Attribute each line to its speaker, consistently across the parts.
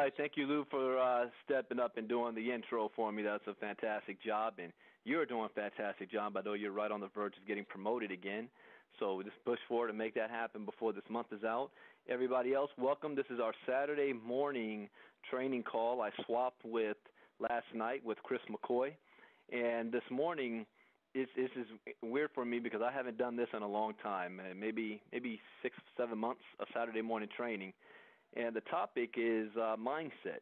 Speaker 1: right. Thank you, Lou, for stepping up and doing the intro for me. That's a fantastic job, and you're doing a fantastic job. I know you're right on the verge of getting promoted again. So we just push forward and make that happen before this month is out. Everybody else, welcome. This is our Saturday morning training call. I swapped with last night with Chris McCoy, and this morning this is weird for me because I haven't done this in a long time, maybe 6, 7 months of Saturday morning training. And the topic is mindset,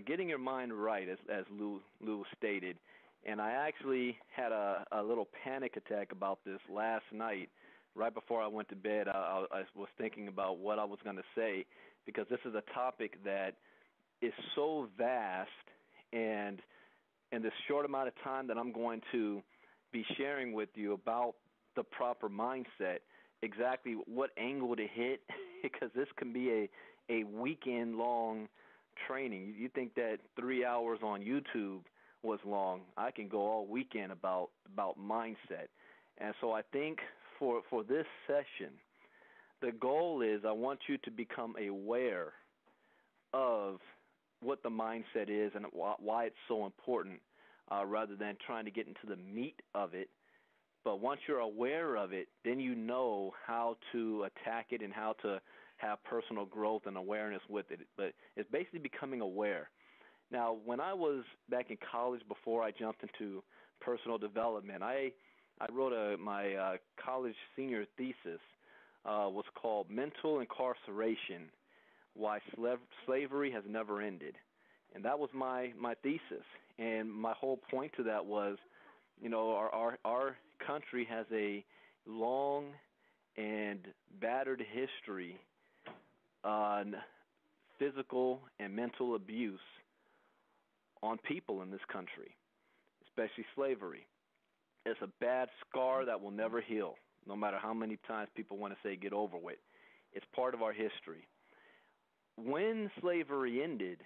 Speaker 1: getting your mind right, as Lou stated. And I actually had a little panic attack about this last night. Right before I went to bed, I was thinking about what I was going to say, because this is a topic that is so vast, and in this short amount of time that I'm going to be sharing with you about the proper mindset, exactly what angle to hit, because this can be a weekend-long training. You think that 3 hours on YouTube was long. I can go all weekend about mindset. And so I think for this session, the goal is I want you to become aware of what the mindset is and why it's so important, rather than trying to get into the meat of it. But once you're aware of it, then you know how to attack it and how to have personal growth and awareness with it. But it's basically becoming aware. Now, when I was back in college, before I jumped into personal development, I wrote my college senior thesis, was called Mental Incarceration, Why Slavery Has Never Ended. And that was my thesis. And my whole point to that was, our country has a long and battered history on physical and mental abuse on people in this country, especially slavery. It's a bad scar that will never heal, no matter how many times people want to say get over with. It's part of our history. When slavery ended,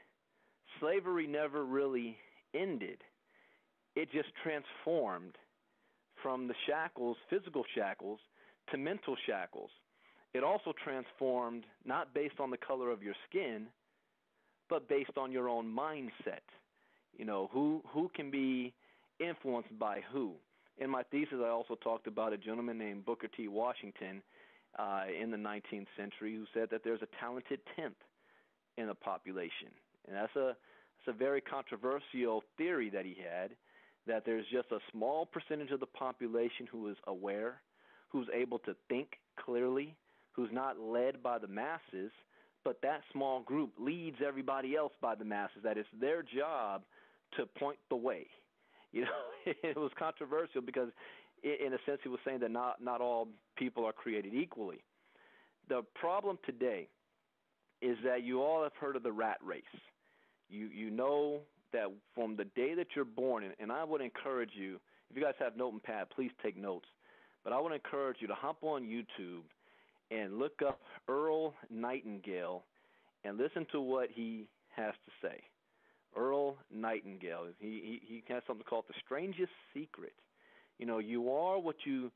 Speaker 1: slavery never really ended. It just transformed from the shackles, physical shackles, to mental shackles. It also transformed not based on the color of your skin, but based on your own mindset. Who can be influenced by who. In my thesis, I also talked about a gentleman named Booker T. Washington in the 19th century who said that there's a talented tenth in the population. And that's a very controversial theory that he had, that there's just a small percentage of the population who is aware, who's able to think clearly, who's not led by the masses, but that small group leads everybody else by the masses, that it's their job to point the way. It was controversial because, in a sense, he was saying that not all people are created equally. The problem today is that you all have heard of the rat race. You know that from the day that you're born, and I would encourage you, if you guys have note and pad, please take notes, but I would encourage you to hop on YouTube and look up Earl Nightingale and listen to what he has to say. Earl Nightingale, he has something called the strangest secret. You are what you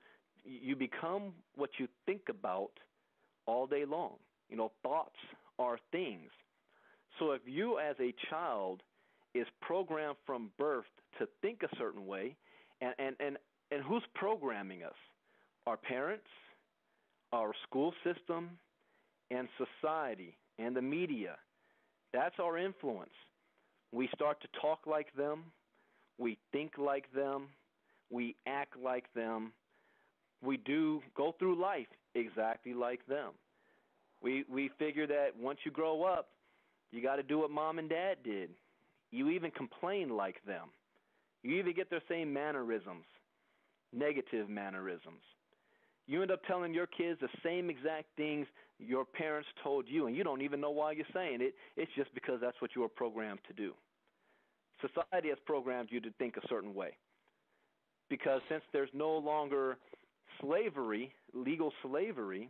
Speaker 1: become what you think about all day long. Thoughts are things. So if you as a child is programmed from birth to think a certain way, and who's programming us? Our parents, our school system, and society, and the media. That's our influence. We start to talk like them. We think like them. We act like them. We do go through life exactly like them. We figure that once you grow up, you got to do what mom and dad did. You even complain like them. You even get their same mannerisms, negative mannerisms. You end up telling your kids the same exact things your parents told you, and you don't even know why you're saying it. It's just because that's what you were programmed to do. Society has programmed you to think a certain way. Because since there's no longer slavery, legal slavery,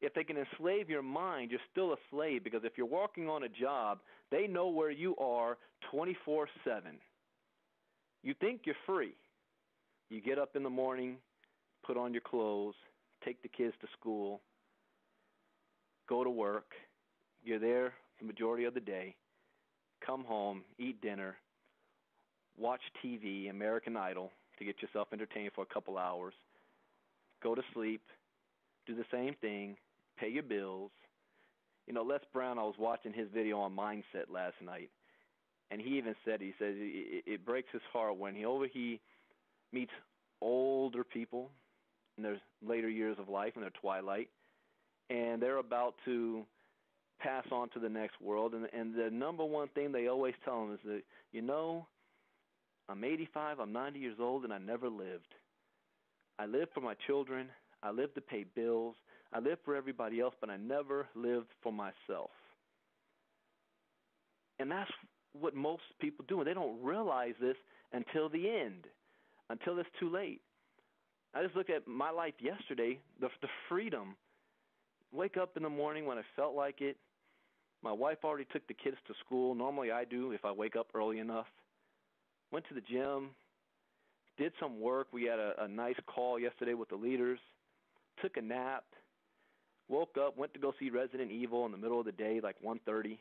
Speaker 1: if they can enslave your mind, you're still a slave, because if you're working on a job, they know where you are 24/7. You think you're free. You get up in the morning, put on your clothes, take the kids to school, go to work. You're there the majority of the day. come home, eat dinner, watch TV, American Idol, to get yourself entertained for a couple hours, go to sleep, do the same thing, pay your bills. You know, Les Brown, I was watching his video on mindset last night, and he even said, he says it breaks his heart when he meets older people in their later years of life, in their twilight, and they're about to pass on to the next world. And the number one thing they always tell them is that, you know, I'm 85, I'm 90 years old, and I never lived. I lived for my children. I lived to pay bills. I lived for everybody else, but I never lived for myself. And that's what most people do, and they don't realize this until the end, until it's too late. I just looked at my life yesterday, the freedom. Wake up in the morning when I felt like it. My wife already took the kids to school. Normally I do if I wake up early enough. Went to the gym, did some work. We had a nice call yesterday with the leaders. Took a nap, woke up, went to go see Resident Evil in the middle of the day, like 1:30.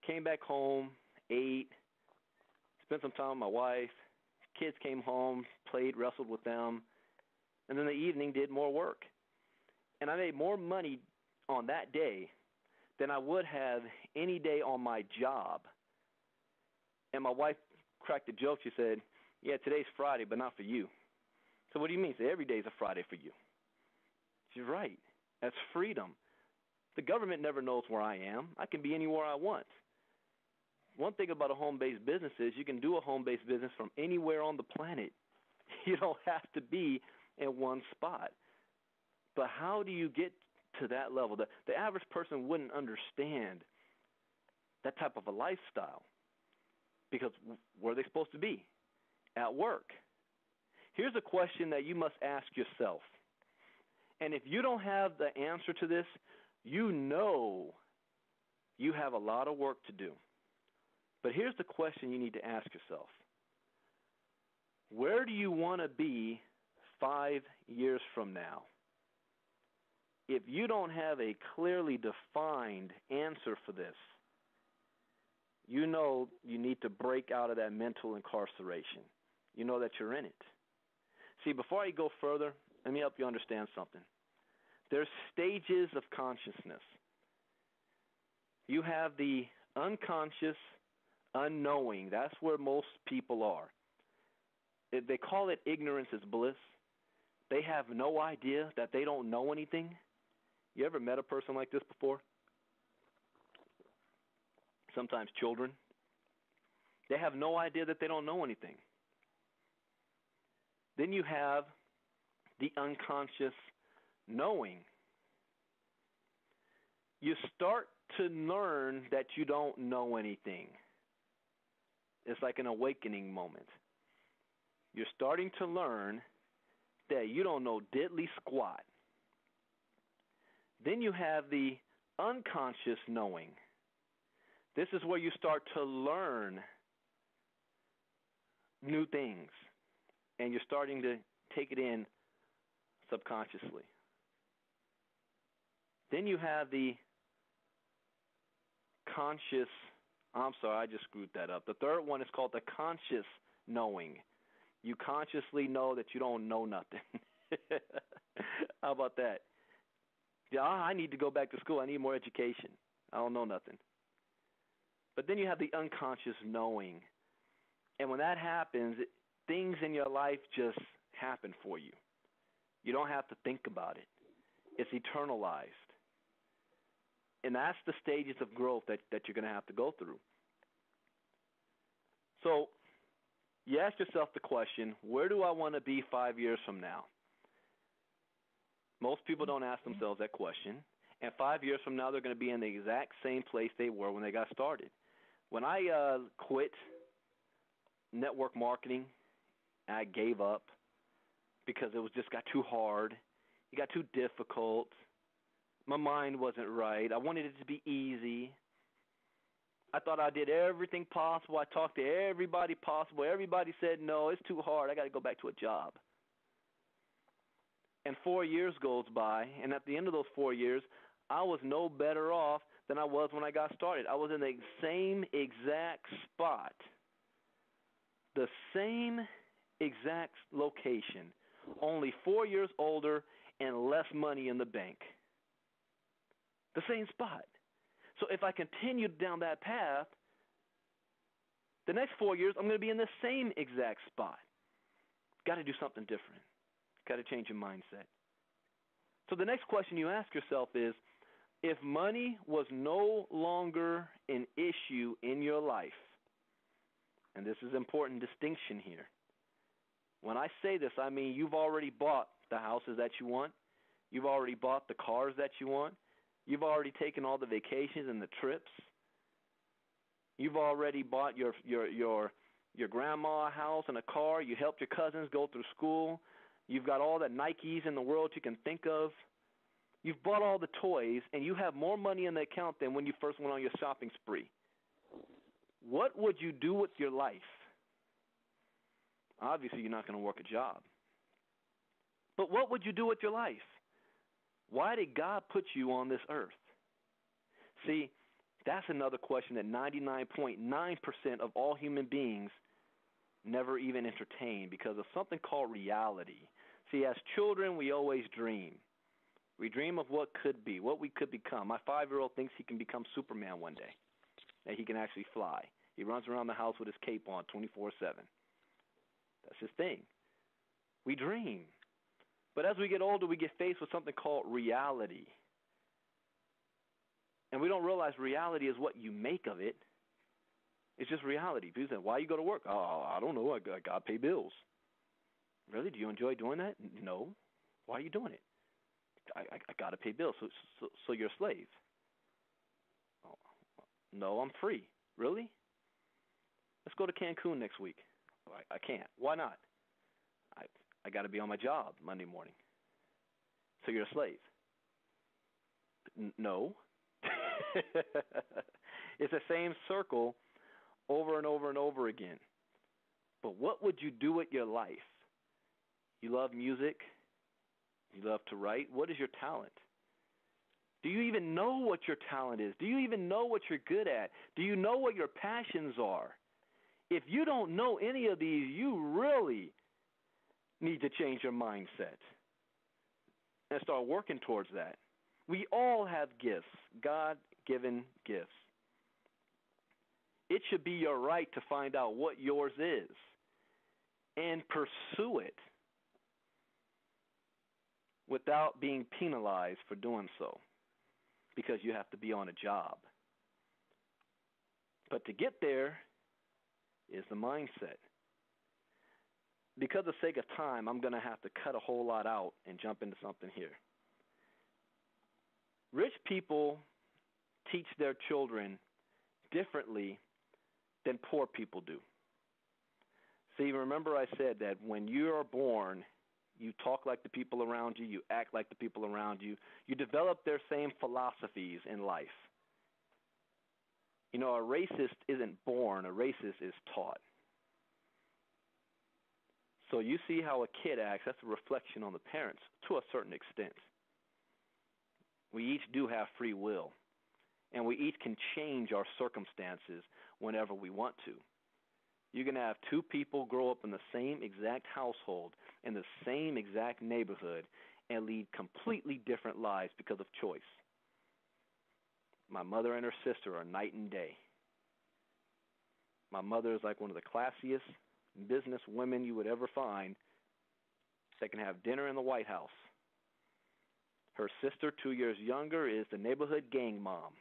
Speaker 1: Came back home, ate, spent some time with my wife. Kids came home, played, wrestled with them. And then the evening did more work. And I made more money on that day than I would have any day on my job. And my wife cracked a joke. She said, yeah, today's Friday, but not for you. So what do you mean? So every day is a Friday for you. She's right. That's freedom. The government never knows where I am. I can be anywhere I want. One thing about a home-based business is you can do a home-based business from anywhere on the planet. You don't have to be in one spot. But how do you get to that level? The average person wouldn't understand that type of a lifestyle because where are they supposed to be? At work. Here's a question that you must ask yourself. And if you don't have the answer to this, you know you have a lot of work to do. But here's the question you need to ask yourself. Where do you want to be 5 years from now? If you don't have a clearly defined answer for this, you know you need to break out of that mental incarceration. You know that you're in it. See, before I go further, let me help you understand something. There's stages of consciousness. You have the unconscious, unknowing. That's where most people are. They call it ignorance is bliss. They have no idea that they don't know anything. You ever met a person like this before? Sometimes children. They have no idea that they don't know anything. Then you have the unconscious knowing. You start to learn that you don't know anything. It's like an awakening moment. You're starting to learn that you don't know diddly squat. Then you have the unconscious knowing. This is where you start to learn new things, and you're starting to take it in subconsciously. Then you have the conscious, I'm sorry, I just screwed that up. The third one is called the conscious knowing. You consciously know that you don't know nothing. How about that? Yeah, I need to go back to school. I need more education. I don't know nothing. But then you have the unconscious knowing. And when that happens, things in your life just happen for you. You don't have to think about it. It's eternalized. And that's the stages of growth that you're going to have to go through. So you ask yourself the question, where do I want to be 5 years from now? Most people don't ask themselves that question. And 5 years from now, they're going to be in the exact same place they were when they got started. When I quit network marketing, I gave up because it was just got too hard. It got too difficult. My mind wasn't right. I wanted it to be easy. I thought I did everything possible. I talked to everybody possible. Everybody said, no, it's too hard. I got to go back to a job. And 4 years goes by, and at the end of those 4 years, I was no better off than I was when I got started. I was in the same exact spot, the same exact location, only 4 years older and less money in the bank. The same spot. So if I continue down that path, the next 4 years I'm going to be in the same exact spot. Got to do something different. Got to change your mindset. So the next question you ask yourself is, if money was no longer an issue in your life, and this is an important distinction here. When I say this, I mean you've already bought the houses that you want. You've already bought the cars that you want. You've already taken all the vacations and the trips. You've already bought your grandma a house and a car. You helped your cousins go through school. You've got all the Nikes in the world you can think of. You've bought all the toys, and you have more money in the account than when you first went on your shopping spree. What would you do with your life? Obviously, you're not going to work a job. But what would you do with your life? Why did God put you on this earth? See, that's another question that 99.9% of all human beings never even entertain because of something called reality. See, as children, we always dream. We dream of what could be, what we could become. My 5-year-old thinks he can become Superman one day, that he can actually fly. He runs around the house with his cape on 24/7. That's his thing. We dream. But as we get older, we get faced with something called reality. And we don't realize reality is what you make of it. It's just reality. People say, why you go to work? Oh, I don't know. I got to pay bills. Really? Do you enjoy doing that? No. Why are you doing it? I got to pay bills. So you're a slave. Oh, no, I'm free. Really? Let's go to Cancun next week. I can't. Why not? I got to be on my job Monday morning. So you're a slave. No. It's the same circle over and over and over again. But what would you do with your life? You love music. You love to write. What is your talent? Do you even know what your talent is? Do you even know what you're good at? Do you know what your passions are? If you don't know any of these, you really need to change your mindset and start working towards that. We all have gifts, God-given gifts. It should be your right to find out what yours is and pursue it without being penalized for doing so because you have to be on a job. But to get there is the mindset. Because of sake of time, I'm going to have to cut a whole lot out and jump into something here. Rich people teach their children differently than poor people do. See, remember I said that when you are born, you talk like the people around you, you act like the people around you, you develop their same philosophies in life. You know, a racist isn't born, a racist is taught. So you see how a kid acts, that's a reflection on the parents to a certain extent. We each do have free will, and we each can change our circumstances whenever we want to. You can have two people grow up in the same exact household, in the same exact neighborhood, and lead completely different lives because of choice. My mother and her sister are night and day. My mother is like one of the classiest business women you would ever find. They can have dinner in the White House. Her sister, 2 years younger, is the neighborhood gang mom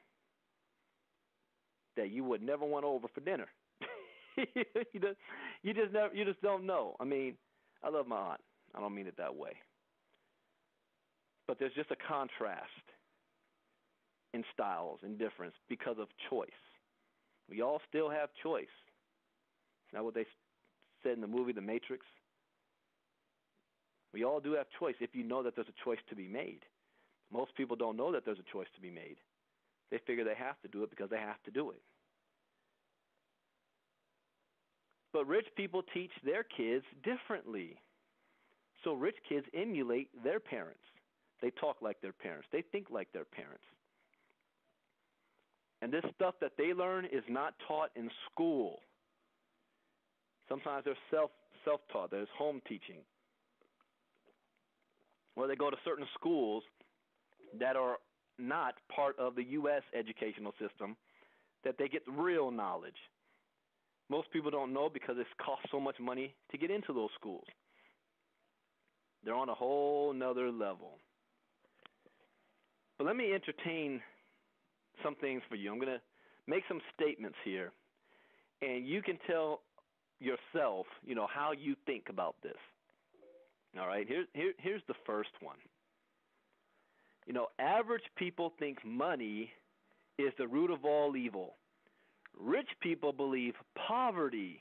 Speaker 1: that you would never want over for dinner. you just don't know. I mean, I love my aunt. I don't mean it that way. But there's just a contrast in styles and difference because of choice. We all still have choice. Is that what they said in the movie The Matrix? We all do have choice if you know that there's a choice to be made. Most people don't know that there's a choice to be made. They figure they have to do it because they have to do it. But rich people teach their kids differently. So rich kids emulate their parents. They talk like their parents. They think like their parents. And this stuff that they learn is not taught in school. Sometimes they're self-taught. There's home teaching. Or they go to certain schools that are not part of the U.S. educational system, that they get real knowledge. Most people don't know because it costs so much money to get into those schools. They're on a whole nother level. But let me entertain some things for you. I'm going to make some statements here, and you can tell yourself, how you think about this. All right, here's the first one. Average people think money is the root of all evil. Rich people believe poverty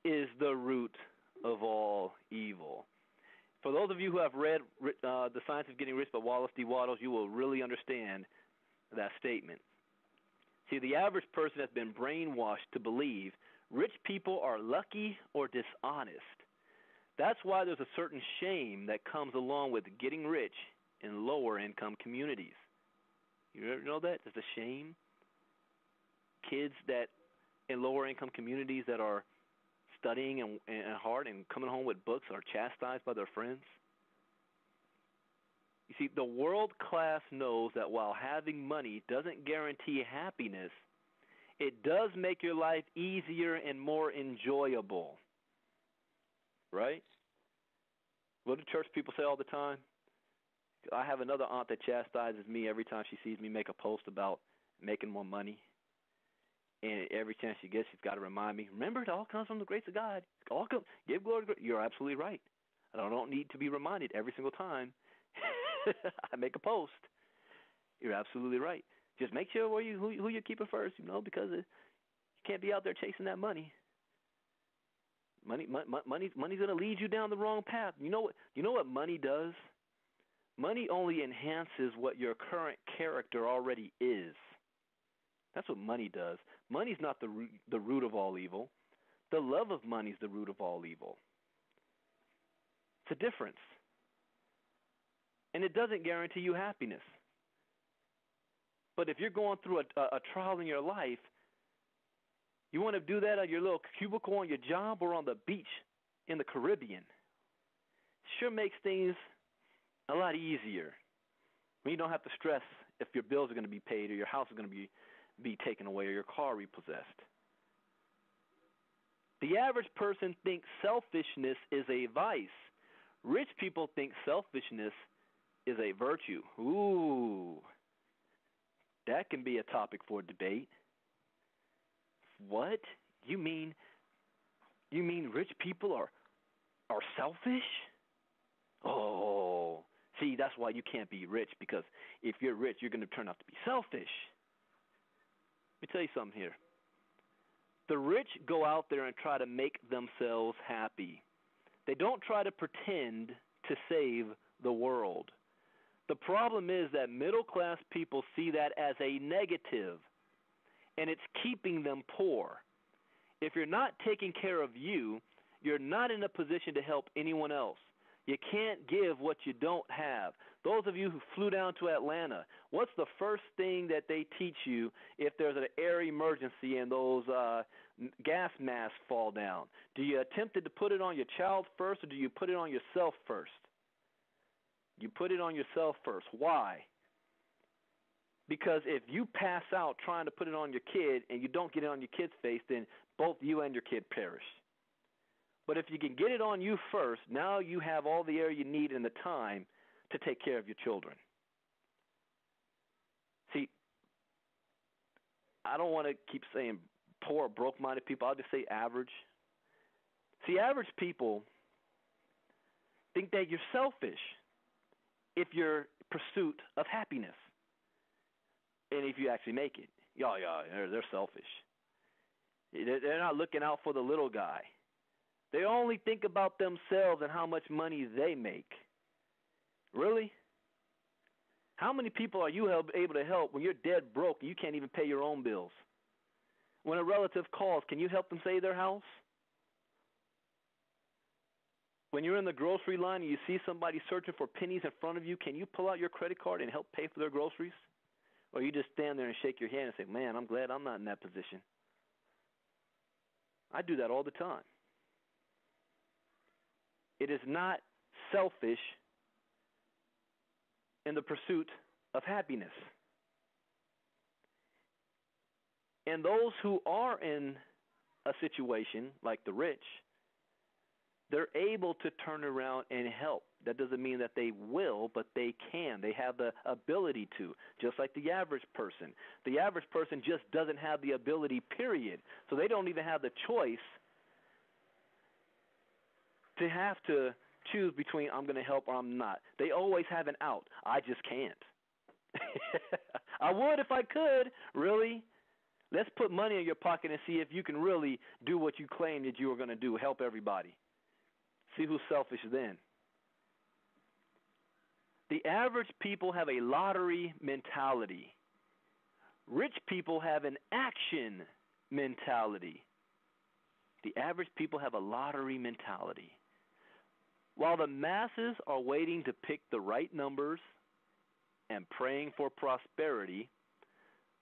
Speaker 1: is the root of all evil. For those of you who have read The Science of Getting Rich by Wallace D. Wattles, you will really understand that statement. See, the average person has been brainwashed to believe rich people are lucky or dishonest. That's why there's a certain shame that comes along with getting rich in lower income communities. You ever know that? There's a shame. Kids that in lower income communities that are studying and hard and coming home with books are chastised by their friends. You see, the world class knows that while having money doesn't guarantee happiness, it does make your life easier and more enjoyable. Right? What do church people say all the time? I have another aunt that chastises me every time she sees me make a post about making more money. And every chance she gets, she's got to remind me, remember, it all comes from the grace of God. Give glory to God. You're absolutely right. I don't need to be reminded every single time I make a post. You're absolutely right. Just make sure who you're keeping first, because you can't be out there chasing that money. Money's going to lead you down the wrong path. You know what money does? Money only enhances what your current character already is. That's what money does. Money's not the root of all evil. The love of money is the root of all evil. It's a difference. And it doesn't guarantee you happiness. But if you're going through a trial in your life, you want to do that at your little cubicle on your job or on the beach in the Caribbean. Sure makes things a lot easier when you don't have to stress if your bills are going to be paid or your house is going to be taken away or your car repossessed. The average person thinks selfishness is a vice. Rich people think selfishness is a virtue. Ooh, that can be a topic for debate. What? You mean rich people are selfish? Oh, see, that's why you can't be rich, because if you're rich, you're going to turn out to be selfish. Let me tell you something here. The rich go out there and try to make themselves happy. They don't try to pretend to save the world. The problem is that middle-class people see that as a negative, and it's keeping them poor. If you're not taking care of you, you're not in a position to help anyone else. You can't give what you don't have. Those of you who flew down to Atlanta, what's the first thing that they teach you if there's an air emergency and those gas masks fall down? Do you attempt to put it on your child first, or do you put it on yourself first? You put it on yourself first. Why? Because if you pass out trying to put it on your kid and you don't get it on your kid's face, then both you and your kid perish. But if you can get it on you first, now you have all the air you need and the time to take care of your children. See, I don't want to keep saying poor, broke-minded people. I'll just say average. See, average people think that you're selfish if you're in pursuit of happiness. And if you actually make it, they're selfish. They're not looking out for the little guy. They only think about themselves and how much money they make. Really? How many people are you able to help when you're dead broke and you can't even pay your own bills? When a relative calls, can you help them save their house? When you're in the grocery line and you see somebody searching for pennies in front of you, can you pull out your credit card and help pay for their groceries? Or you just stand there and shake your hand and say, man, I'm glad I'm not in that position. I do that all the time. It is not selfish in the pursuit of happiness. And those who are in a situation like the rich, they're able to turn around and help. That doesn't mean that they will, but they can. They have the ability to, just like the average person. The average person just doesn't have the ability, period. So they don't even have the choice to have to choose between I'm going to help or I'm not. They always have an out. I just can't. I would if I could, really. Let's put money in your pocket and see if you can really do what you claim that you are going to do, help everybody. See who's selfish then. The average people have a lottery mentality. Rich people have an action mentality. The average people have a lottery mentality. While the masses are waiting to pick the right numbers and praying for prosperity,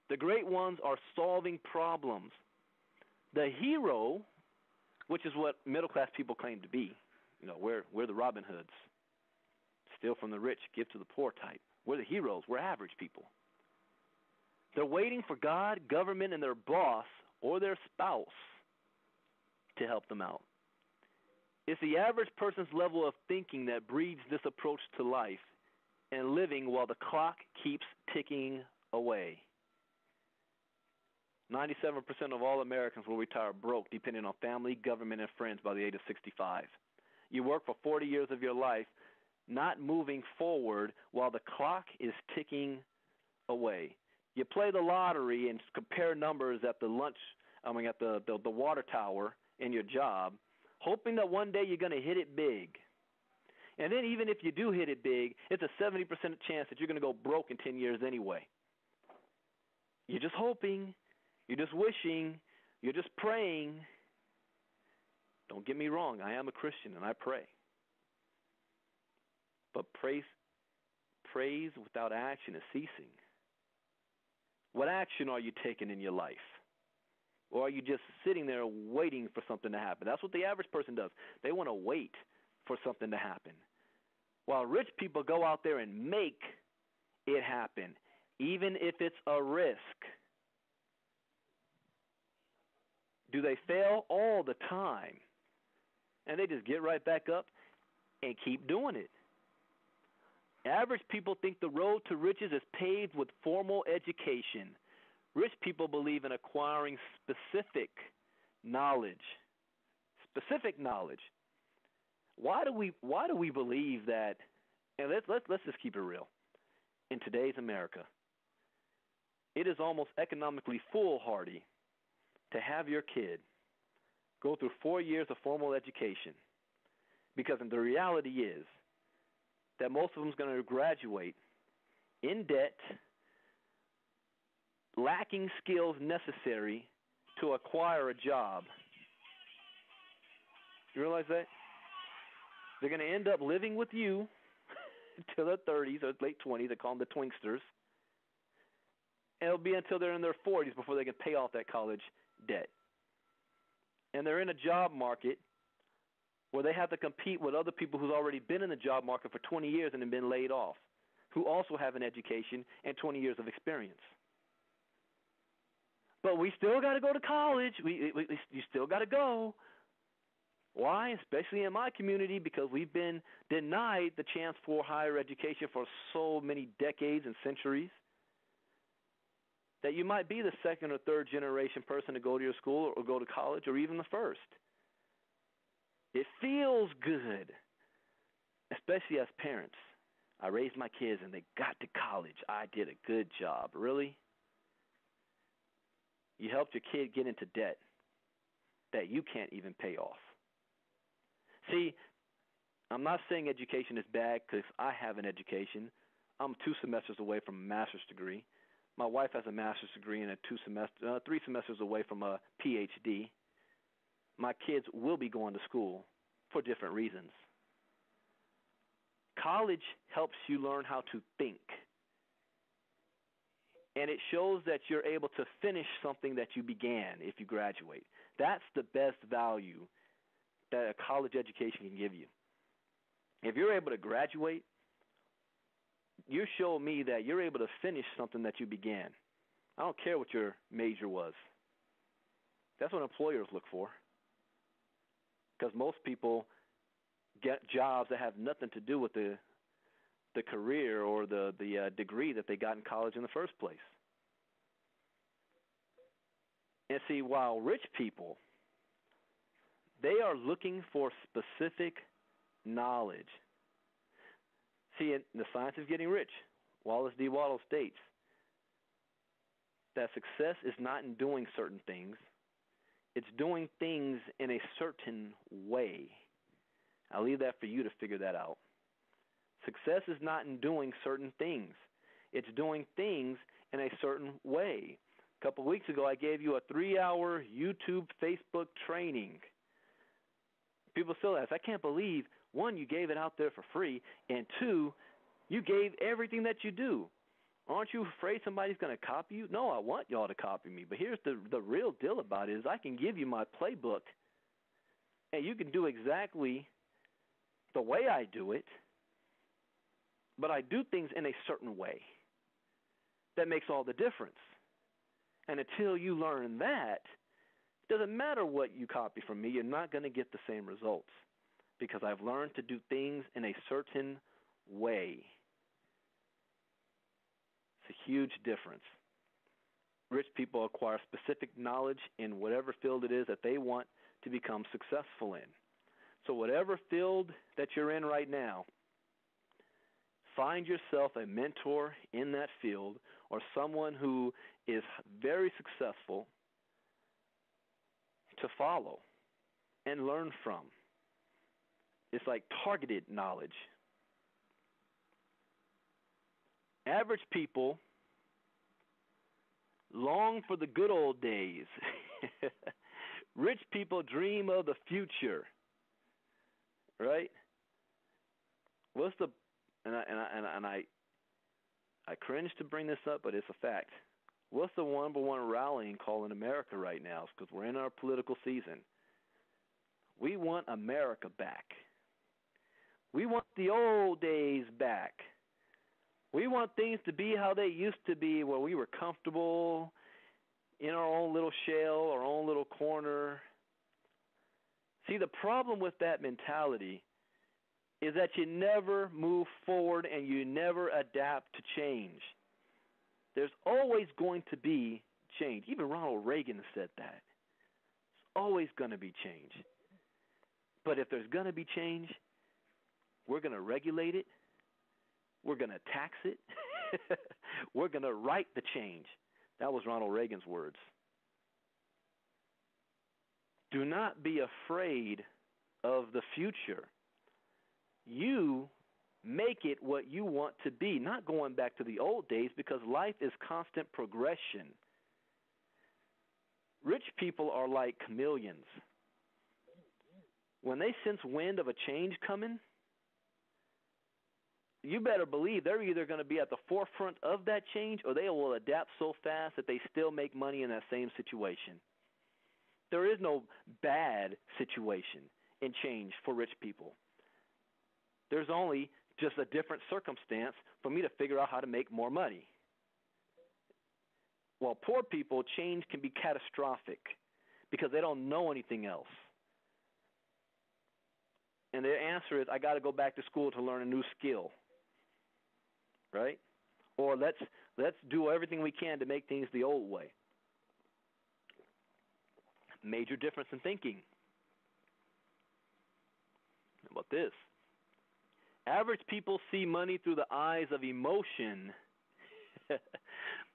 Speaker 1: the great ones are solving problems. The hero, which is what middle-class people claim to be, we're the Robin Hoods. Steal from the rich, give to the poor type. We're the heroes. We're average people. They're waiting for God, government, and their boss or their spouse to help them out. It's the average person's level of thinking that breeds this approach to life and living while the clock keeps ticking away. 97% of all Americans will retire broke, depending on family, government, and friends by the age of 65. You work for 40 years of your life, not moving forward while the clock is ticking away. You play the lottery and compare numbers at the water tower in your job, hoping that one day you're going to hit it big. And then even if you do hit it big, it's a 70% chance that you're going to go broke in 10 years anyway. You're just hoping, you're just wishing, you're just praying. Don't get me wrong, I am a Christian and I pray. But praise without action is ceasing. What action are you taking in your life? Or are you just sitting there waiting for something to happen? That's what the average person does. They want to wait for something to happen. While rich people go out there and make it happen, even if it's a risk. Do they fail? All the time. And they just get right back up and keep doing it. Average people think the road to riches is paved with formal education. Rich people believe in acquiring specific knowledge. Specific knowledge. Why do we believe that? And let's just keep it real. In today's America, it is almost economically foolhardy to have your kid go through 4 years of formal education, because the reality is that most of them is going to graduate in debt, lacking skills necessary to acquire a job. You realize that? They're going to end up living with you until their 30s or late 20s. They call them the twinksters. And it'll be until they're in their 40s before they can pay off that college debt. And they're in a job market where they have to compete with other people who've already been in the job market for 20 years and have been laid off, who also have an education and 20 years of experience. But we still got to go to college. You still got to go. Why? Especially in my community, because we've been denied the chance for higher education for so many decades and centuries, that you might be the second or third generation person to go to your school or go to college, or even the first. It feels good, especially as parents. I raised my kids and they got to college. I did a good job. Really? You helped your kid get into debt that you can't even pay off. See, I'm not saying education is bad, because I have an education. I'm 2 semesters away from a master's degree. My wife has a master's degree and 3 semesters away from a PhD. My kids will be going to school for different reasons. College helps you learn how to think. and it shows that you're able to finish something that you began if you graduate. That's the best value that a college education can give you. If you're able to graduate, you show me that you're able to finish something that you began. I don't care what your major was. That's what employers look for. Because most people get jobs that have nothing to do with the career or the degree that they got in college in the first place. And see, while rich people, they are looking for specific knowledge. See, in the Science of Getting Rich, Wallace D. Waddell states that success is not in doing certain things. It's doing things in a certain way. I'll leave that for you to figure that out. Success is not in doing certain things. It's doing things in a certain way. A couple of weeks ago, I gave you a 3-hour YouTube, Facebook training. People still ask, I can't believe, one, you gave it out there for free, and two, you gave everything that you do. Aren't you afraid somebody's going to copy you? No, I want y'all to copy me. But here's the real deal about it is I can give you my playbook, and you can do exactly the way I do it, but I do things in a certain way. That makes all the difference. And until you learn that, it doesn't matter what you copy from me, you're not going to get the same results because I've learned to do things in a certain way. It's a huge difference. Rich people acquire specific knowledge in whatever field it is that they want to become successful in. So whatever field that you're in right now, find yourself a mentor in that field or someone who is very successful to follow and learn from. It's like targeted knowledge. Average people long for the good old days. Rich people dream of the future. Right? What's the I cringe to bring this up, but it's a fact. What's the number one rallying call in America right now? It's because we're in our political season. We want America back. We want the old days back. We want things to be how they used to be, where we were comfortable in our own little shell, our own little corner. See, the problem with that mentality is that you never move forward and you never adapt to change. There's always going to be change. Even Ronald Reagan said that. There's always going to be change. But if there's going to be change, we're going to regulate it. We're going to tax it. We're going to write the change. That was Ronald Reagan's words. Do not be afraid of the future. You make it what you want to be, not going back to the old days, because life is constant progression. Rich people are like chameleons. When they sense wind of a change coming, you better believe they're either going to be at the forefront of that change or they will adapt so fast that they still make money in that same situation. There is no bad situation in change for rich people. There's only just a different circumstance for me to figure out how to make more money. While poor people, change can be catastrophic because they don't know anything else. And their answer is, I got to go back to school to learn a new skill. Right? Or let's do everything we can to make things the old way. Major difference in thinking. How about this? Average people see money through the eyes of emotion.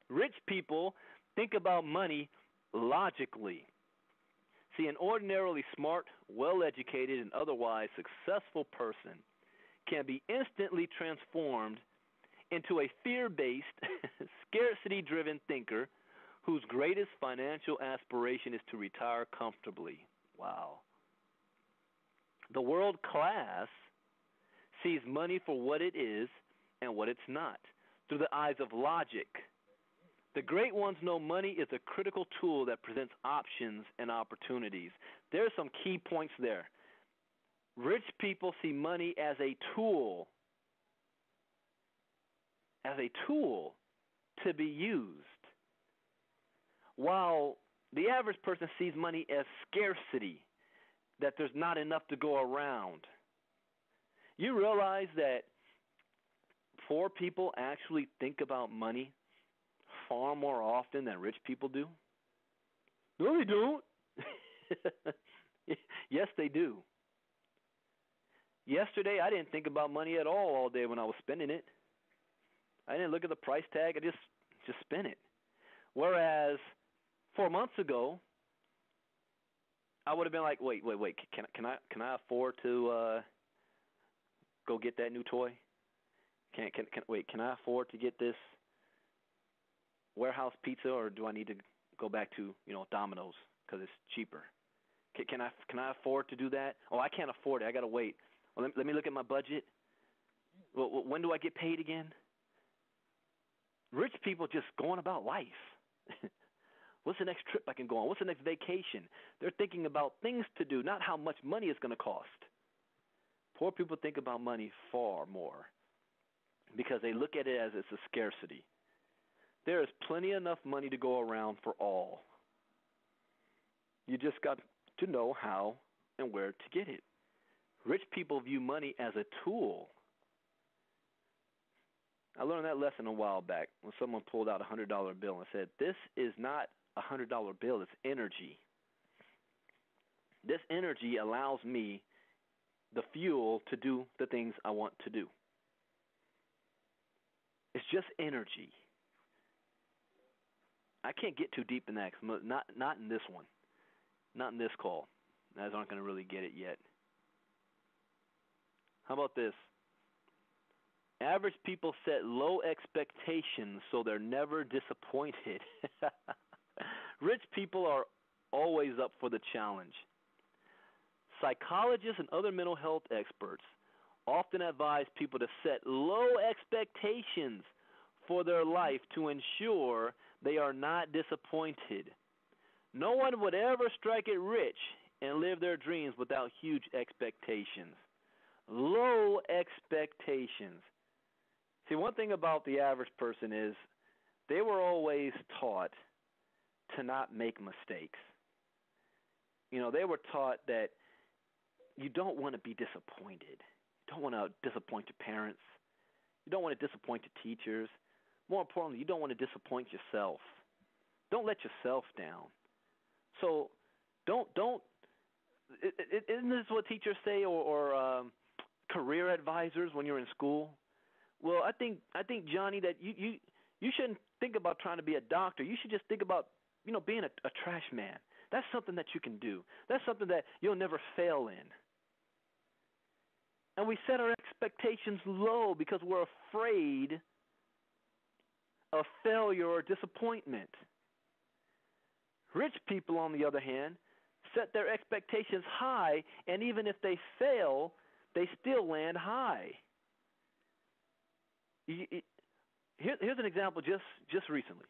Speaker 1: Rich people think about money logically. See, an ordinarily smart, well-educated, and otherwise successful person can be instantly transformed into a fear-based, scarcity-driven thinker whose greatest financial aspiration is to retire comfortably. Wow. The world class sees money for what it is and what it's not, through the eyes of logic. The great ones know money is a critical tool that presents options and opportunities. There are some key points there. Rich people see money as a tool to be used, while the average person sees money as scarcity, that there's not enough to go around. You realize that poor people actually think about money far more often than rich people do? No, they don't. Yes, they do. Yesterday, I didn't think about money at all day when I was spending it. I didn't look at the price tag. I just spent it. Whereas 4 months ago, I would have been like, wait. Can I afford to go get that new toy? Can I afford to get this warehouse pizza, or do I need to go back to Domino's because it's cheaper? Can I afford to do that? Oh, I can't afford it. I gotta wait. Well, let me look at my budget. Well, when do I get paid again? Rich people just going about life. What's the next trip I can go on? What's the next vacation? They're thinking about things to do, not how much money it's going to cost. Poor people think about money far more because they look at it as it's a scarcity. There is plenty enough money to go around for all. You just got to know how and where to get it. Rich people view money as a tool. I learned that lesson a while back when someone pulled out a $100 bill and said, "This is not a $100 bill, it's energy. This energy allows me the fuel to do the things I want to do. It's just energy." I can't get too deep in that, not in this one, not in this call. You guys aren't going to really get it yet. How about this? Average people set low expectations so they're never disappointed. Rich people are always up for the challenge. Psychologists and other mental health experts often advise people to set low expectations for their life to ensure they are not disappointed. No one would ever strike it rich and live their dreams without huge expectations. Low expectations. See, one thing about the average person is they were always taught to not make mistakes. They were taught that you don't want to be disappointed. You don't want to disappoint your parents. You don't want to disappoint your teachers. More importantly, you don't want to disappoint yourself. Don't let yourself down. So don't. Isn't this what teachers say, or career advisors when you're in school? Well, I think Johnny, that you shouldn't think about trying to be a doctor. You should just think about being a trash man. That's something that you can do. That's something that you'll never fail in. And we set our expectations low because we're afraid of failure or disappointment. Rich people, on the other hand, set their expectations high, and even if they fail, they still land high. Here's an example just recently.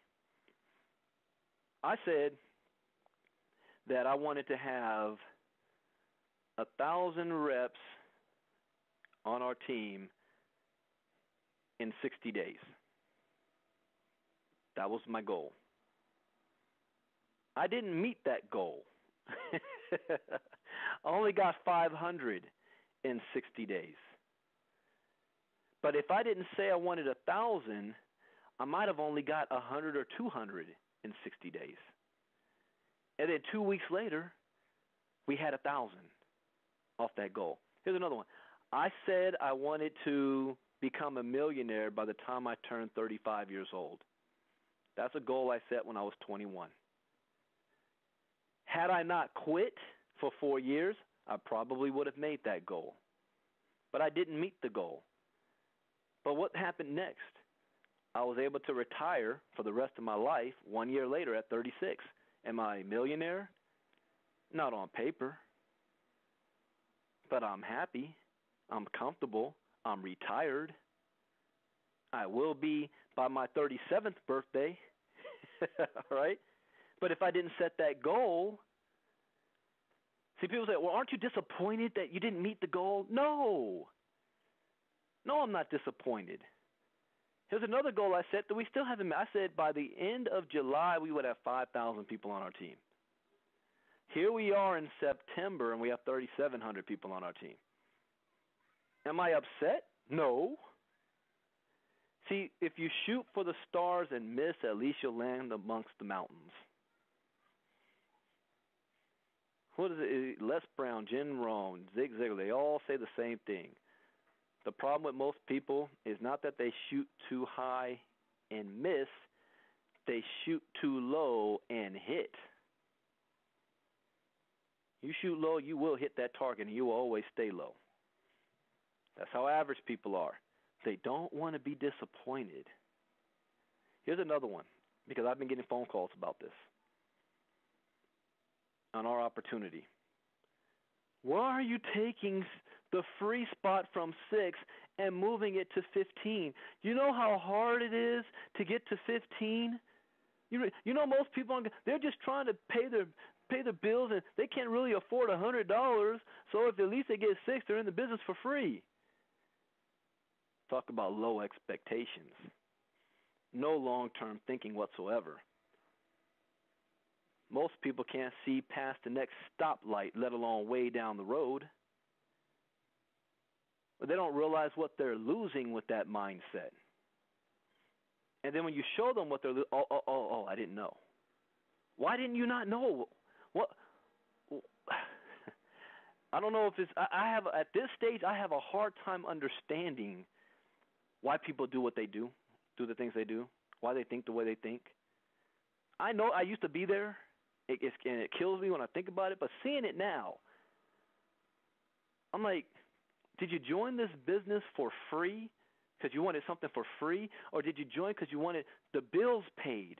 Speaker 1: I said that I wanted to have 1,000 reps on our team in 60 days. That was my goal. I didn't meet that goal. I only got 500 in 60 days. But if I didn't say I wanted 1,000, I might have only got 100 or 200 in 60 days. And then 2 weeks later, we had 1,000 off that goal. Here's another one. I said I wanted to become a millionaire by the time I turned 35 years old. That's a goal I set when I was 21. Had I not quit for 4 years, I probably would have made that goal. But I didn't meet the goal. But what happened next? I was able to retire for the rest of my life 1 year later at 36. Am I a millionaire? Not on paper. But I'm happy. I'm comfortable. I'm retired. I will be by my 37th birthday. All right? But if I didn't set that goal, see, people say, well, aren't you disappointed that you didn't meet the goal? No. No, I'm not disappointed. Here's another goal I set that we still haven't met. I said by the end of July, we would have 5,000 people on our team. Here we are in September, and we have 3,700 people on our team. Am I upset? No. See, if you shoot for the stars and miss, at least you'll land amongst the mountains. What is it? Les Brown, Jim Rohn, Zig Ziglar, they all say the same thing. The problem with most people is not that they shoot too high and miss, they shoot too low and hit. You shoot low, you will hit that target, and you will always stay low. That's how average people are. They don't want to be disappointed. Here's another one, because I've been getting phone calls about this on our opportunity. Why are you taking the free spot from 6 and moving it to 15? You know how hard it is to get to 15? You know most people, they're just trying to pay their bills, and they can't really afford $100, so if at least they get 6, they're in the business for free. Talk about low expectations. No long-term thinking whatsoever. Most people can't see past the next stoplight, let alone way down the road. But they don't realize what they're losing with that mindset. And then when you show them what they're losing, I didn't know. Why didn't you not know? What? I don't know if it's. I have at this stage. I have a hard time understanding why people do what they do the things they do, why they think the way they think. I know I used to be there. And it kills me when I think about it. But seeing it now, I'm like, did you join this business for free because you wanted something for free, or did you join because you wanted the bills paid?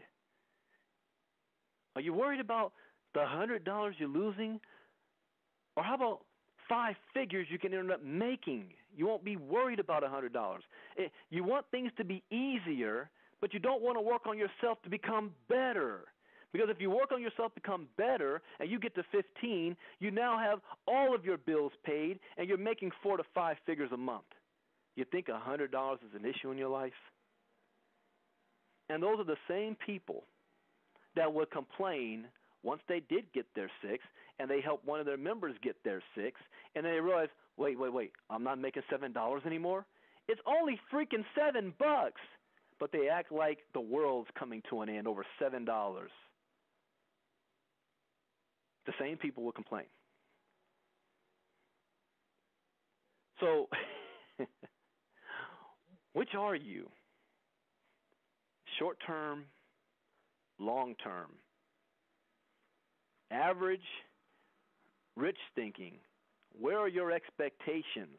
Speaker 1: Are you worried about the $100 you're losing, or how about 5 figures you can end up making? You won't be worried about $100. You want things to be easier, but you don't want to work on yourself to become better. Because if you work on yourself to become better and you get to 15, you now have all of your bills paid and you're making 4 to 5 figures a month. You think $100 is an issue in your life? And those are the same people that would complain once they did get their 6 and they helped one of their members get their 6, and then they realize, wait, I'm not making $7 anymore? It's only freaking $7. But they act like the world's coming to an end over $7. The same people will complain. So, which are you? Short term, long term, average, rich thinking. Where are your expectations?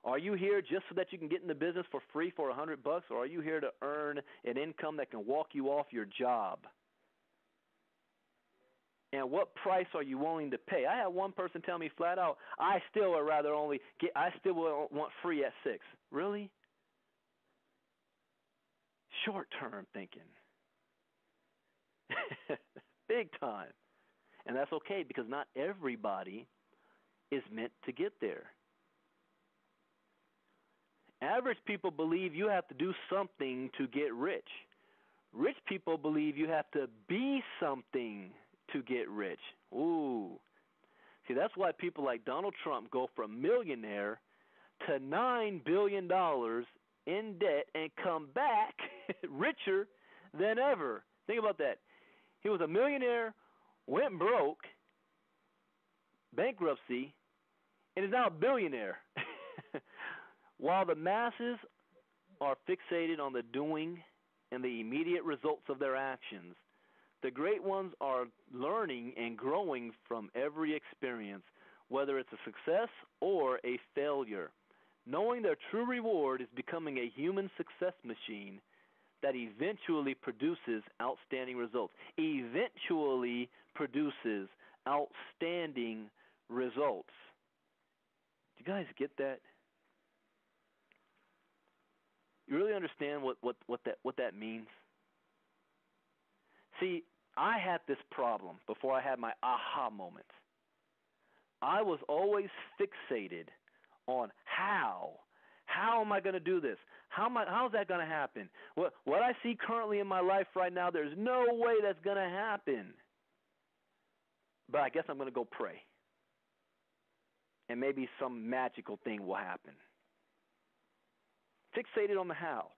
Speaker 1: Are you here just so that you can get in the business for free for $100, or are you here to earn an income that can walk you off your job? And what price are you willing to pay? I had one person tell me flat out, I still want free at 6. Really? Short-term thinking. Big time. And that's okay, because not everybody is meant to get there. Average people believe you have to do something to get rich. Rich people believe you have to be something to get rich. Ooh. See, that's why people like Donald Trump go from millionaire to $9 billion in debt and come back richer than ever. Think about that. He was a millionaire, went broke, bankruptcy, and is now a billionaire. While the masses are fixated on the doing and the immediate results of their actions, the great ones are learning and growing from every experience, whether it's a success or a failure. Knowing their true reward is becoming a human success machine that eventually produces outstanding results. Eventually produces outstanding results. Do you guys get that? You really understand what that means? See, I had this problem before I had my aha moment. I was always fixated on how. How am I going to do this? How's that going to happen? What I see currently in my life right now, there's no way that's going to happen. But I guess I'm going to go pray. And maybe some magical thing will happen. Fixated on the how.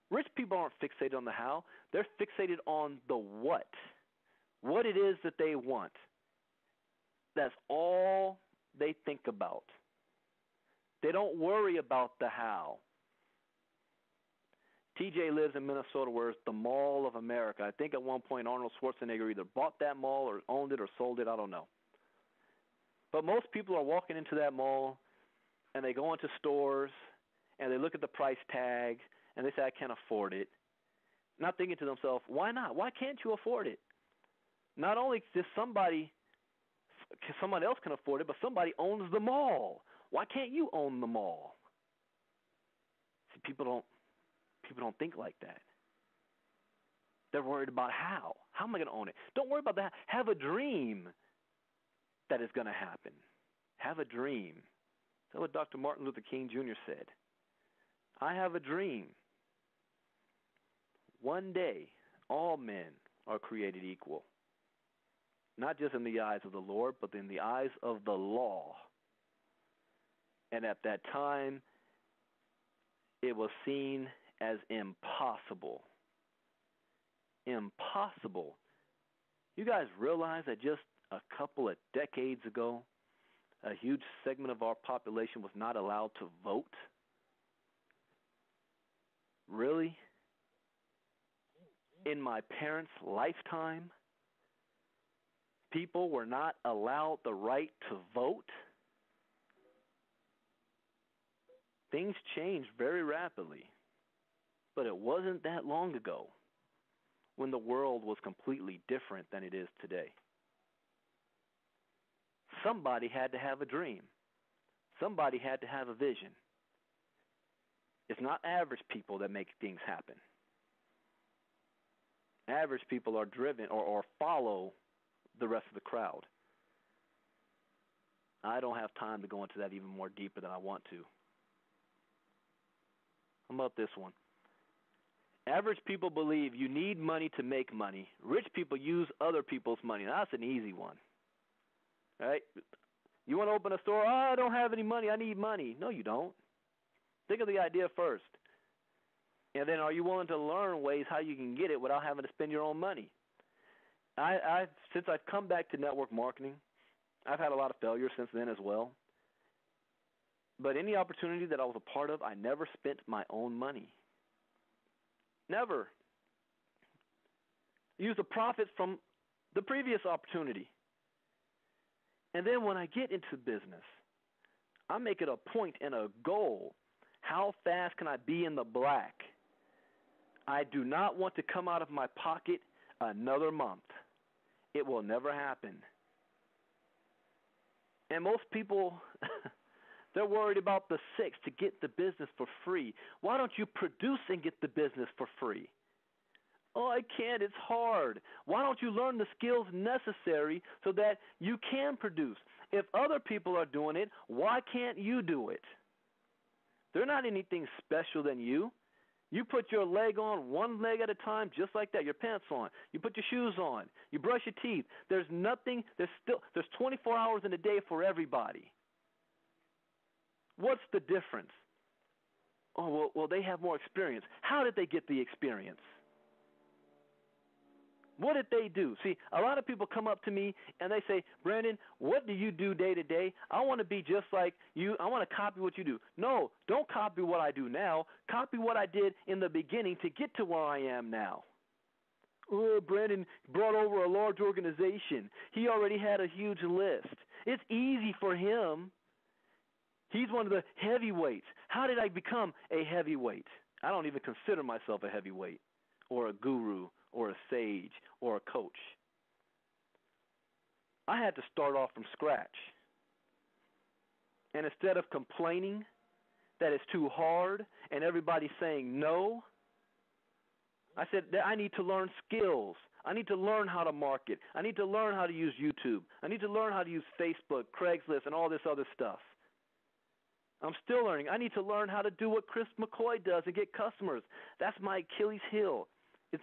Speaker 1: Rich people aren't fixated on the how. They're fixated on the what. What it is that they want. That's all they think about. They don't worry about the how. TJ lives in Minnesota, where it's the Mall of America. I think at one point Arnold Schwarzenegger either bought that mall or owned it or sold it. I don't know. But most people are walking into that mall, and they go into stores, and they look at the price tag, and they say, I can't afford it. Not thinking to themselves, why not? Why can't you afford it? Not only does someone else can afford it, but somebody owns the mall. Why can't you own the mall? See, people don't think like that. They're worried about how. How am I going to own it? Don't worry about that. Have a dream that is going to happen. Have a dream. That's what Dr. Martin Luther King Jr. said. I have a dream. One day, all men are created equal. Not just in the eyes of the Lord, but in the eyes of the law. And at that time, it was seen as impossible. Impossible. You guys realize that just a couple of decades ago, a huge segment of our population was not allowed to vote? Really? In my parents' lifetime, people were not allowed the right to vote? Things changed very rapidly, but it wasn't that long ago when the world was completely different than it is today. Somebody had to have a dream. Somebody had to have a vision. It's not average people that make things happen. Average people are driven or follow the rest of the crowd. I don't have time to go into that even more deeper than I want to. How about this one? Average people believe you need money to make money. Rich people use other people's money. Now, that's an easy one. Right? You want to open a store? Oh, I don't have any money. I need money. No, you don't. Think of the idea first. And then are you willing to learn ways how you can get it without having to spend your own money? Since I've come back to network marketing, I've had a lot of failures since then as well. But any opportunity that I was a part of, I never spent my own money. Never. Use the profits from the previous opportunity. And then when I get into business, I make it a point and a goal. How fast can I be in the black? I do not want to come out of my pocket another month. It will never happen. And most people, they're worried about the six to get the business for free. Why don't you produce and get the business for free? Oh, I can't. It's hard. Why don't you learn the skills necessary so that you can produce? If other people are doing it, why can't you do it? They're not anything special than you. You put your leg on one leg at a time just like that, your pants on. You put your shoes on. You brush your teeth. There's 24 hours in a day for everybody. What's the difference? Oh, well, they have more experience. How did they get the experience? What did they do? See, a lot of people come up to me and they say, Brandon, what do you do day to day? I want to be just like you. I want to copy what you do. No, don't copy what I do now. Copy what I did in the beginning to get to where I am now. Oh, Brandon brought over a large organization. He already had a huge list. It's easy for him. He's one of the heavyweights. How did I become a heavyweight? I don't even consider myself a heavyweight or a guru or a sage or a coach. I had to start off from scratch. And instead of complaining that it's too hard and everybody's saying no, I said that I need to learn skills. I need to learn how to market. I need to learn how to use YouTube. I need to learn how to use Facebook, Craigslist, and all this other stuff. I'm still learning. I need to learn how to do what Chris McCoy does and get customers. That's my Achilles heel.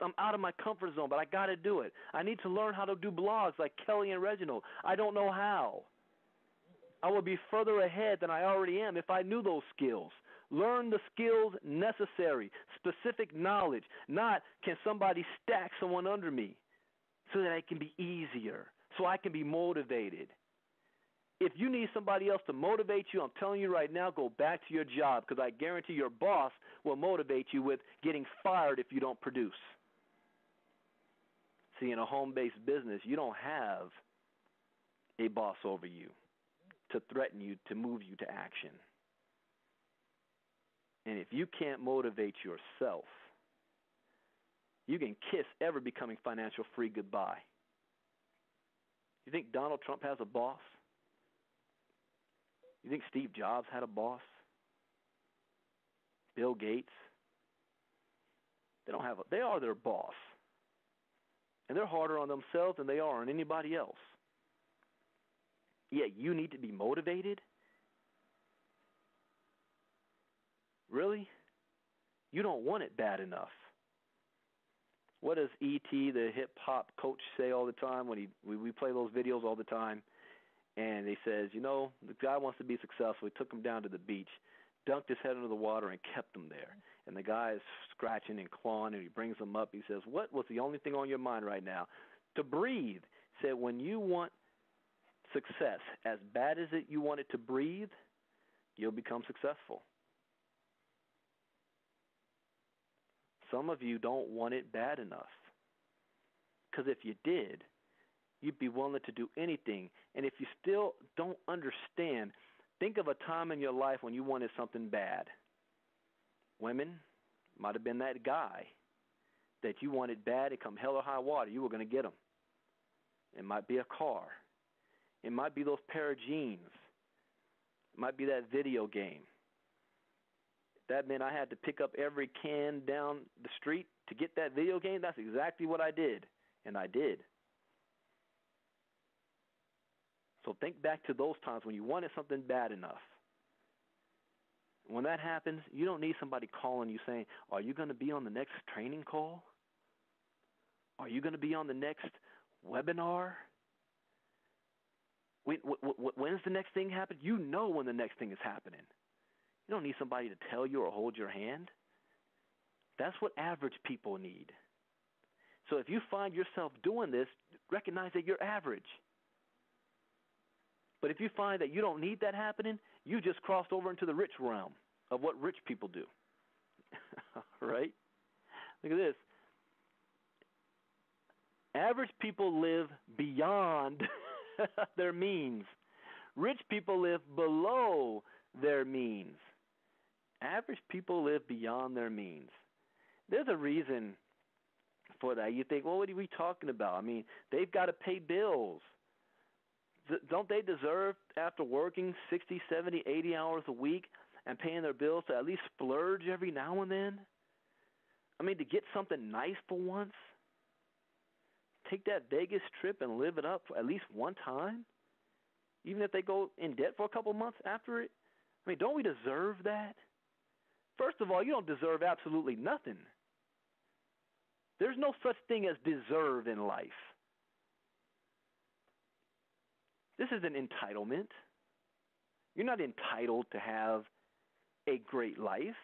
Speaker 1: I'm out of my comfort zone, but I got to do it. I need to learn how to do blogs like Kelly and Reginald. I don't know how. I would be further ahead than I already am if I knew those skills. Learn the skills necessary, specific knowledge, not can somebody stack someone under me so that it can be easier, so I can be motivated. If you need somebody else to motivate you, I'm telling you right now, go back to your job, because I guarantee your boss will motivate you with getting fired if you don't produce. See, in a home-based business, you don't have a boss over you to threaten you, to move you to action. And if you can't motivate yourself, you can kiss ever becoming financial free goodbye. You think Donald Trump has a boss? You think Steve Jobs had a boss? Bill Gates? They are their boss. And they're harder on themselves than they are on anybody else. Yet you need to be motivated? Really? You don't want it bad enough. What does E.T., the hip-hop coach, say all the time when we play those videos all the time? And he says, the guy wants to be successful. He took him down to the beach, dunked his head under the water, and kept him there. And the guy is scratching and clawing, and he brings him up. He says, what was the only thing on your mind right now? To breathe. He said, when you want success as bad as you want it to breathe, you'll become successful. Some of you don't want it bad enough. Because if you did, you'd be willing to do anything. And if you still don't understand, think of a time in your life when you wanted something bad. Women, might have been that guy that you wanted bad, and come hell or high water, you were going to get him. It might be a car. It might be those pair of jeans. It might be that video game. That meant I had to pick up every can down the street to get that video game. That's exactly what I did, and I did. So think back to those times when you wanted something bad enough. When that happens, you don't need somebody calling you saying, are you going to be on the next training call? Are you going to be on the next webinar? When's the next thing happen? You know when the next thing is happening. You don't need somebody to tell you or hold your hand. That's what average people need. So if you find yourself doing this, recognize that you're average. But if you find that you don't need that happening, you just crossed over into the rich realm of what rich people do. Right? Look at this. Average people live beyond their means. Rich people live below their means. Average people live beyond their means. There's a reason for that. You think, well, what are we talking about? I mean, they've got to pay bills. Don't they deserve, after working 60, 70, 80 hours a week and paying their bills, to at least splurge every now and then? I mean, to get something nice for once? Take that Vegas trip and live it up for at least one time? Even if they go in debt for a couple months after it? I mean, don't we deserve that? First of all, you don't deserve absolutely nothing. There's no such thing as deserve in life. This isn't entitlement. You're not entitled to have a great life.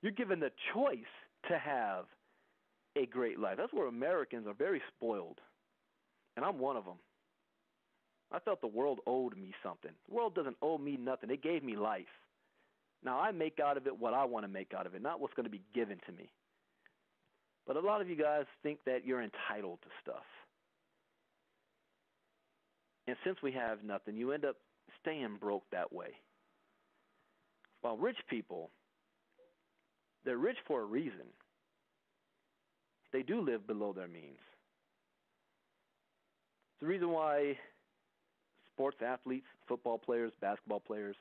Speaker 1: You're given the choice to have a great life. That's where Americans are very spoiled, and I'm one of them. I felt the world owed me something. The world doesn't owe me nothing. It gave me life. Now, I make out of it what I want to make out of it, not what's going to be given to me. But a lot of you guys think that you're entitled to stuff. And since we have nothing, you end up staying broke that way. While rich people, they're rich for a reason. They do live below their means. It's the reason why sports athletes, football players, basketball players,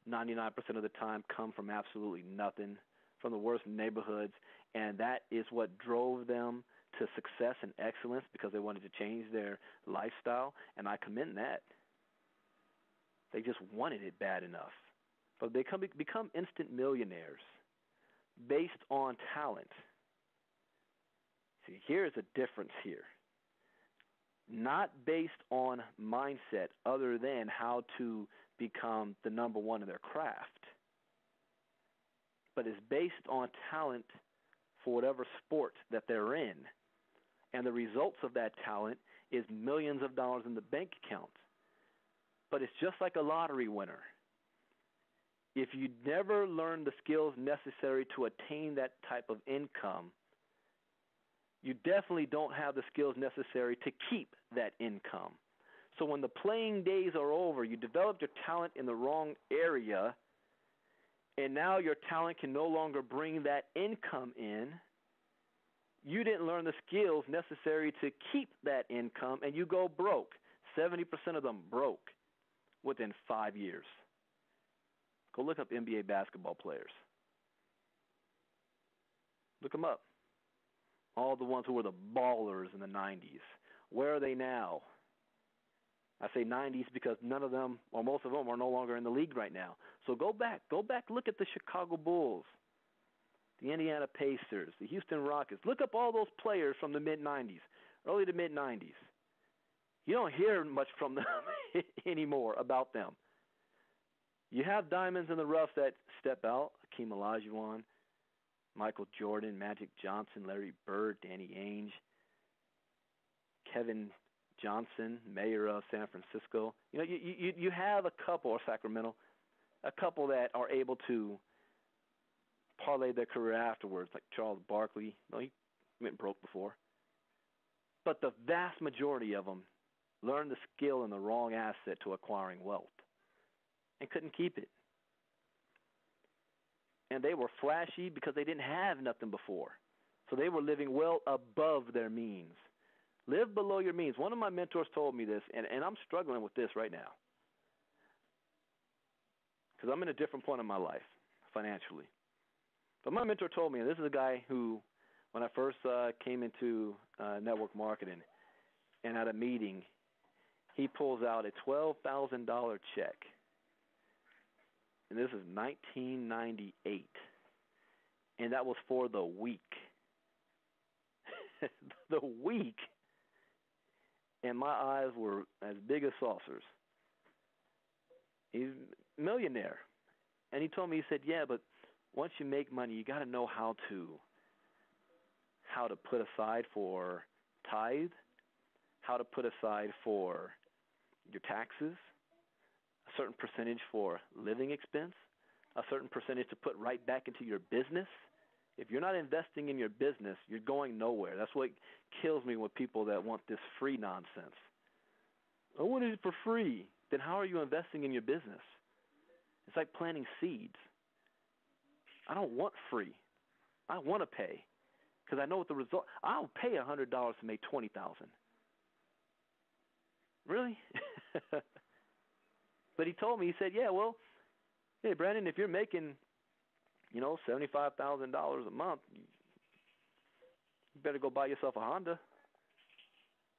Speaker 1: 99% of the time come from absolutely nothing. from the worst neighborhoods, and that is what drove them to success and excellence because they wanted to change their lifestyle, and I commend that. They just wanted it bad enough. But they become instant millionaires based on talent. See, here's a difference here. Not based on mindset other than how to become the number one in their craft, but is based on talent for whatever sport that they're in. And the results of that talent is millions of dollars in the bank account. But it's just like a lottery winner. If you never learn the skills necessary to attain that type of income, you definitely don't have the skills necessary to keep that income. So when the playing days are over, you developed your talent in the wrong area, and now your talent can no longer bring that income in. You didn't learn the skills necessary to keep that income, and you go broke. 70% of them broke within 5 years. Go look up NBA basketball players. Look them up. All the ones who were the ballers in the 90s. Where are they now? I say 90s because none of them, or most of them, are no longer in the league right now. So go back, look at the Chicago Bulls, the Indiana Pacers, the Houston Rockets. Look up all those players from the mid-90s, early to mid-90s. You don't hear much from them anymore about them. You have diamonds in the rough that step out, Hakeem Olajuwon, Michael Jordan, Magic Johnson, Larry Bird, Danny Ainge, Kevin Johnson, mayor of San Francisco. You know, you have a couple, or Sacramento, a couple that are able to parlay their career afterwards, like Charles Barkley. No, he went broke before. But the vast majority of them learned the skill and the wrong asset to acquiring wealth and couldn't keep it. And they were flashy because they didn't have nothing before. So they were living well above their means. Live below your means. One of my mentors told me this, and I'm struggling with this right now because I'm in a different point in my life financially. But my mentor told me, and this is a guy who, when I first came into network marketing, and at a meeting, he pulls out a $12,000 check. And this is 1998. And that was for the week. The week. And my eyes were as big as saucers. He's a millionaire. And he told me, he said, yeah, but once you make money, you got to know how to put aside for tithe, how to put aside for your taxes, a certain percentage for living expense, a certain percentage to put right back into your business. If you're not investing in your business, you're going nowhere. That's what kills me with people that want this free nonsense. I want it for free. Then how are you investing in your business? It's like planting seeds. I don't want free. I want to pay because I know what the result. I'll pay $100 to make $20,000. Really? But he told me, he said, yeah, well, hey, Brandon, if you're making, $75,000 a month, you better go buy yourself a Honda.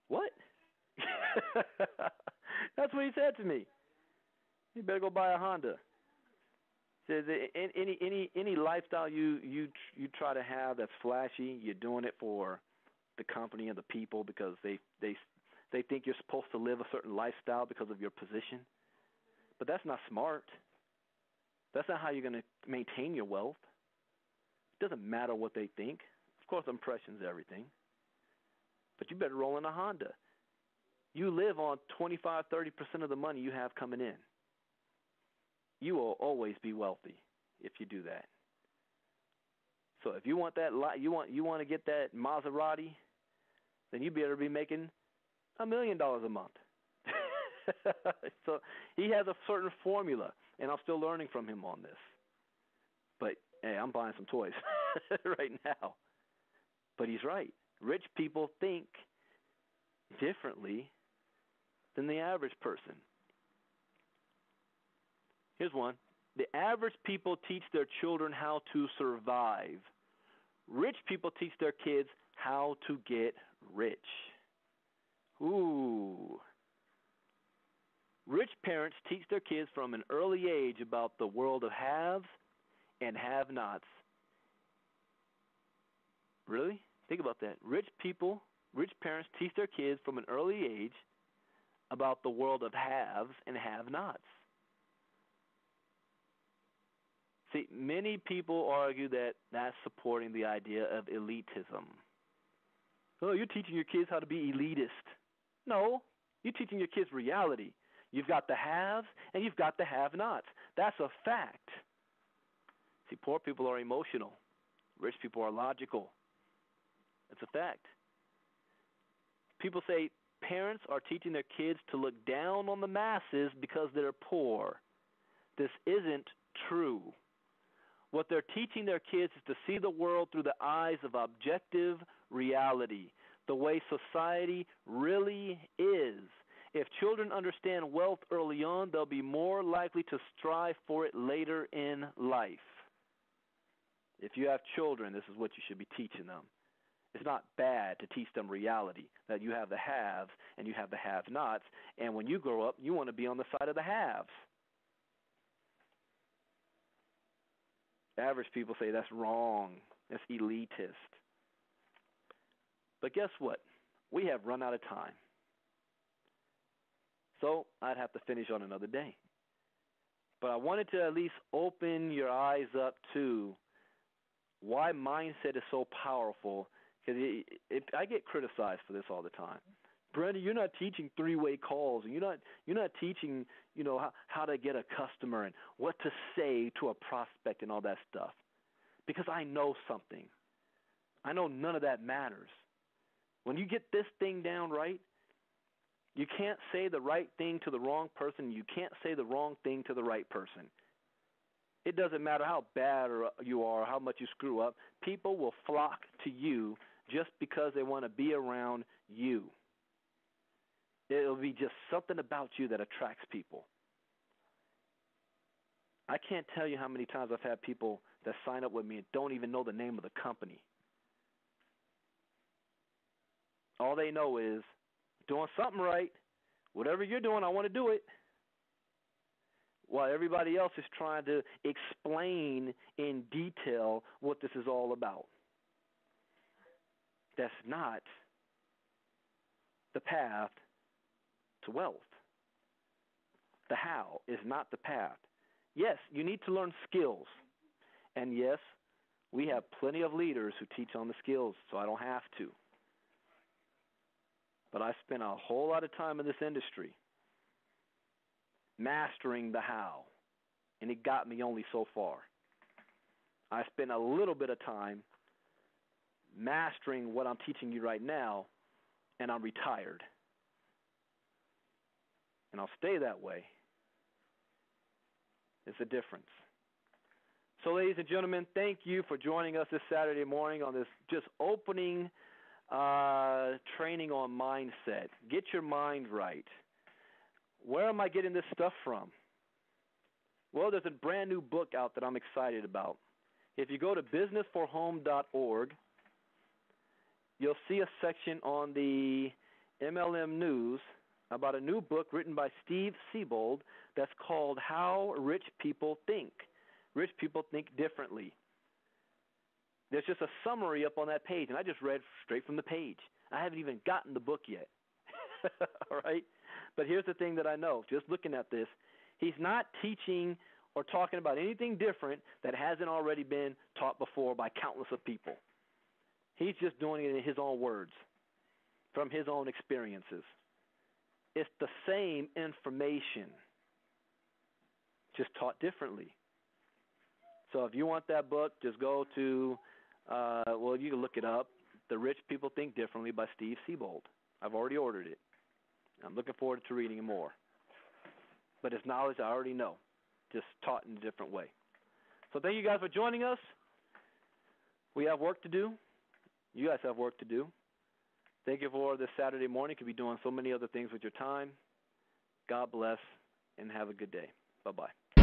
Speaker 1: What? That's what he said to me. You better go buy a Honda. Says any lifestyle you try to have that's flashy, you're doing it for the company and the people because they think you're supposed to live a certain lifestyle because of your position. But that's not smart. That's not how you're going to maintain your wealth. It doesn't matter what they think. Of course, impression's everything. But you better roll in a Honda. You live on 25, 30% of the money you have coming in. You will always be wealthy if you do that. So if you want that, you want to get that Maserati, then you better be making $1 million a month. So he has a certain formula, and I'm still learning from him on this. But, hey, I'm buying some toys right now. But he's right. Rich people think differently than the average person. Here's one. The average people teach their children how to survive. Rich people teach their kids how to get rich. Ooh. Rich parents teach their kids from an early age about the world of haves and have-nots. Really? Think about that. Rich parents teach their kids from an early age about the world of haves and have-nots. See, many people argue that that's supporting the idea of elitism. Oh, you're teaching your kids how to be elitist. No, you're teaching your kids reality. You've got the haves and you've got the have-nots. That's a fact. See, poor people are emotional. Rich people are logical. It's a fact. People say parents are teaching their kids to look down on the masses because they're poor. This isn't true. What they're teaching their kids is to see the world through the eyes of objective reality, the way society really is. If children understand wealth early on, they'll be more likely to strive for it later in life. If you have children, this is what you should be teaching them. It's not bad to teach them reality, that you have the haves and you have the have-nots, and when you grow up, you want to be on the side of the haves. Average people say that's wrong. That's elitist. But guess what? We have run out of time. So I'd have to finish on another day. But I wanted to at least open your eyes up to why mindset is so powerful. Because I get criticized for this all the time. Brenda, you're not teaching three-way calls, and you're not teaching, how to get a customer and what to say to a prospect and all that stuff. Because I know something. I know none of that matters. When you get this thing down right, you can't say the right thing to the wrong person. You can't say the wrong thing to the right person. It doesn't matter how bad you are, how much you screw up. People will flock to you just because they want to be around you. It'll be just something about you that attracts people. I can't tell you how many times I've had people that sign up with me and don't even know the name of the company. All they know is doing something right. Whatever you're doing, I want to do it. While everybody else is trying to explain in detail what this is all about. That's not the path to wealth. The how is not the path. Yes, you need to learn skills. And yes, we have plenty of leaders who teach on the skills, so I don't have to. But I spent a whole lot of time in this industry mastering the how, and it got me only so far. I spent a little bit of time mastering what I'm teaching you right now, and I'm retired. And I'll stay that way. It's a difference. So, ladies and gentlemen, thank you for joining us this Saturday morning on this just opening training on mindset. Get your mind right. Where am I getting this stuff from? Well, there's a brand new book out that I'm excited about. If you go to businessforhome.org, you'll see a section on the MLM News about a new book written by Steve Siebold that's called How Rich People Think. Rich people think differently. There's just a summary up on that page, and I just read straight from the page. I haven't even gotten the book yet. All right? But here's the thing that I know, just looking at this. He's not teaching or talking about anything different that hasn't already been taught before by countless of people. He's just doing it in his own words, from his own experiences. It's the same information, just taught differently. So if you want that book, just go to, you can look it up, The Rich People Think Differently by Steve Siebold. I've already ordered it. I'm looking forward to reading it more. But it's knowledge I already know, just taught in a different way. So thank you guys for joining us. We have work to do. You guys have work to do. Thank you for this Saturday morning. You could be doing so many other things with your time. God bless, and have a good day. Bye-bye.